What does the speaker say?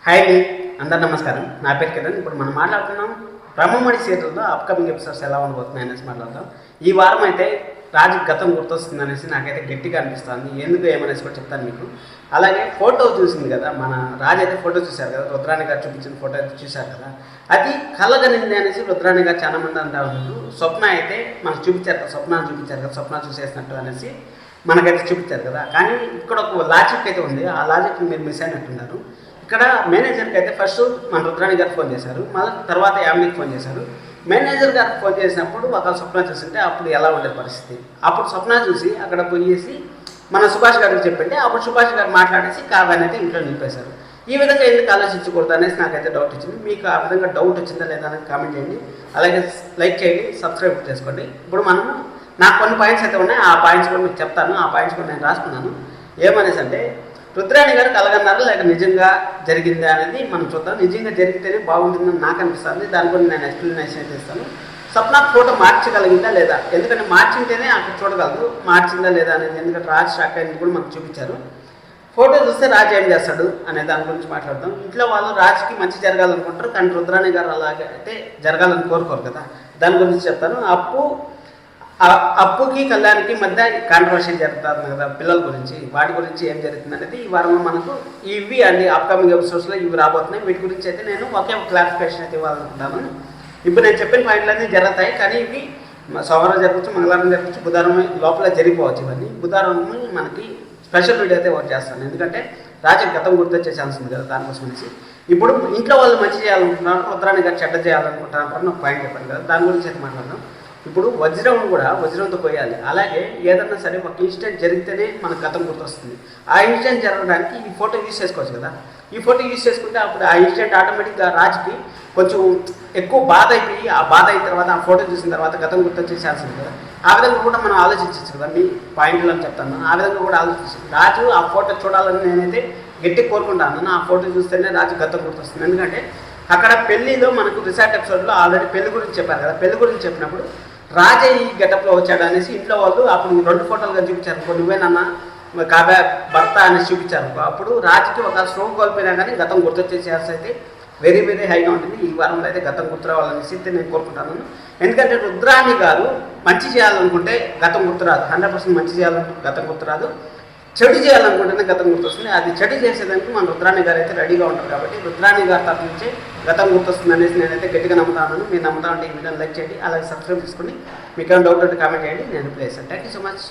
Hi అండి, అందరు నమస్కారం. నా పేరు కిరణ్. ఇప్పుడు మనం మాట్లాడుతున్నాం బ్రహ్మమణి సీరియల్లో అప్కమింగ్ ఎపిసోడ్స్ ఎలా ఉండబోతున్నాయి అనేసి మాట్లాడదాం. ఈ వారం అయితే రాజు గతం గుర్తొస్తుంది అనేసి నాకైతే గట్టిగా అనిపిస్తుంది. ఎందుకు ఏమనేసి కూడా చెప్తాను మీకు. అలాగే ఫోటో చూసింది కదా, మన రాజు అయితే ఫోటో చూశారు కదా, రుద్రాణి గారు చూపించిన ఫోటో అయితే చూశారు కదా, అది కలగనింది అనేసి రుద్రాణి గారు చాలా మంది అంటూ ఉన్నారు. స్వప్న అయితే మనకు చూపించారు కదా, స్వప్నాన్ని చూపించారు కదా, స్వప్న చూసేసినట్టు అనేసి మనకైతే చూపించారు కదా. కానీ ఇక్కడ ఒక లాజిక్ అయితే ఉంది, ఆ లాజిక్ మీరు మిస్ అయినట్టున్నారు. ఇక్కడ మేనేజర్కి అయితే ఫస్ట్ మన రుద్రాణి గారికి ఫోన్ చేశారు, మళ్ళీ తర్వాత యామినికి ఫోన్ చేశారు. మేనేజర్ గారికి ఫోన్ చేసినప్పుడు ఒక స్వప్న చూస్తుంటే అప్పుడు ఎలా ఉండే పరిస్థితి, అప్పుడు స్వప్న చూసి అక్కడ పోయేసి మన సుభాష్ గారికి చెప్పింటే అప్పుడు సుభాష్ గారు మాట్లాడేసి కావ్యాన్ని అయితే ఇంట్లో నింపేశారు. ఈ విధంగా ఎందుకు ఆలోచించకూడదు అనేసి నాకైతే డౌట్ వచ్చింది. మీకు ఆ విధంగా డౌట్ వచ్చిందా లేదా అనేది కామెంట్ చేయండి. అలాగే లైక్ చేయండి, సబ్స్క్రైబ్ చేసుకోండి. ఇప్పుడు మనము నాకు కొన్ని పాయింట్స్ అయితే ఉన్నాయి, ఆ పాయింట్స్ కూడా మీకు చెప్తాను. ఆ పాయింట్స్ కూడా నేను రాసుకున్నాను. ఏమనేసి అంటే రుద్రాణి గారు కలగన్నారా లేక నిజంగా జరిగిందా అనేది మనం చూద్దాం. నిజంగా జరిగితేనే బాగుంటుందని నాకు అనిపిస్తుంది. దాని గురించి నేను ఎక్స్ప్లెనేషన్ అయితే ఇస్తాను. స్వప్న ఫోటో మార్చగలిగిందా లేదా, ఎందుకంటే మార్చింటేనే అక్కడ చూడగలదు, మార్చిందా లేదా అనేది. ఎందుకంటే రాజ్ షాక్ అయింది కూడా మనకు చూపించారు. ఫోటో చూస్తే రాజు ఏం చేస్తాడు అనే దాని గురించి మాట్లాడదాం. ఇంట్లో వాళ్ళు రాజుకి మంచి జరగాలనుకుంటారు, కానీ రుద్రాణి గారు అలాగే అయితే జరగాలని కోరుకోరు కదా. దాని గురించి చెప్తాను. అప్పుకి కళ్యాణ్కి మధ్య కాంట్రవర్షియల్ జరుగుతుంది కదా, పిల్లల గురించి, వాటి గురించి ఏం జరుగుతుంది అనేది ఈ వారంలో మనకు ఇవి అండి అప్కమింగ్ ఎపిసోడ్స్లో ఇవి రాబోతున్నాయి. వీటి గురించి అయితే నేను ఒకే క్లారిఫికేషన్ అయితే ఇవ్వాలనుకుంటాను. ఇప్పుడు నేను చెప్పిన పాయింట్లన్నీ జరుగుతాయి, కానీ ఇవి సోమవారం జరగచ్చు, మంగళవారం జరగచ్చు, బుధవారం లోపల జరిగిపోవచ్చు. ఇవన్నీ బుధవారం మనకి స్పెషల్ వీడియో అయితే వర్క్ చేస్తాను, ఎందుకంటే రాజుకి గతం గుర్తొచ్చే ఛాన్స్ ఉంది కదా, దానికోసం అనేసి. ఇప్పుడు ఇంట్లో వాళ్ళు మంచి చేయాలనుకుంటున్నారు, రుద్రాణి గారు చెడ్డ చేయాలనుకుంటున్నారు, నాకు పాయింట్ చెప్పాను కదా, దాని గురించి అయితే మాట్లాడదాం. ఇప్పుడు వజ్రం కూడా వజ్రంతో పోయాలి. అలాగే ఏదన్నా సరే ఒక ఇన్సిడెంట్ జరిగితేనే మనకు గతం గుర్తొస్తుంది. ఆ ఇన్సిడెంట్ జరగడానికి ఈ ఫోటో యూజ్ చేసుకోవచ్చు కదా. ఈ ఫోటో యూజ్ చేసుకుంటే అప్పుడు ఆ ఇన్సిడెంట్ ఆటోమేటిక్గా రాజుకి కొంచెం ఎక్కువ బాధ అయిపోయి, ఆ బాధ అయిన తర్వాత ఆ ఫోటో చూసిన తర్వాత గతం గుర్తొచ్చే ఛాన్స్ ఉంది కదా. ఆ విధంగా కూడా మనం ఆలోచించవచ్చు కదా. మీ పాయింట్లు అని చెప్తాను, ఆ విధంగా కూడా ఆలోచించచ్చు. రాజు ఆ ఫోటో చూడాలని నేనైతే గట్టి కోరుకుంటాను. ఆ ఫోటో చూస్తేనే రాజు గతం గుర్తొస్తుంది. ఎందుకంటే అక్కడ పెళ్లిలో మనకు రిసార్ట్ ఎపిసోడ్లో ఆల్రెడీ పెళ్లి గురించి చెప్పారు కదా. పెళ్లి గురించి చెప్పినప్పుడు రాజే ఈ గెటప్లో వచ్చాడు అనేసి ఇంట్లో వాళ్ళు అప్పుడు 2 ఫోటోలుగా చూపించారు. నువ్వేనన్నా కావ్య భర్త అనేసి చూపించారు. అప్పుడు రాజుకి ఒక స్ట్రోక్ కోల్పోయినా కానీ గతం గుర్తొచ్చే ఛాన్స్ అయితే వెరీ వెరీ హైగా ఉంటుంది. ఈ వారంలో అయితే గతం గుర్తు రావాలనేసి అయితే నేను కోరుకుంటాను. ఎందుకంటే రుద్రాణి గారు మంచి చేయాలనుకుంటే గతం గుర్తురాదు, 100% మంచి చేయాలనుకుంటే గతం గుర్తురాదు. చెడు చేయాలనుకుంటేనే గతం గుర్తొస్తుంది. అది చెడు చేసేదానికి మన రుద్రాణి గారు అయితే రెడీగా ఉంటారు. కాబట్టి రుద్రాణి గారు తరఫు నుంచే గతం గుర్తొస్తుంది అనేసి నేనైతే గట్టిగా నమ్ముతాను. మీరు నమ్ముతా ఉంటే ఈ వీడియోని లైక్ చేయండి, అలాగే సబ్స్క్రైబ్ చేసుకోండి. మీకు ఏమైనా డౌట్ ఉంటే కామెంట్ చేయండి, నేను ప్లే చేస్తాను. Thank you so much.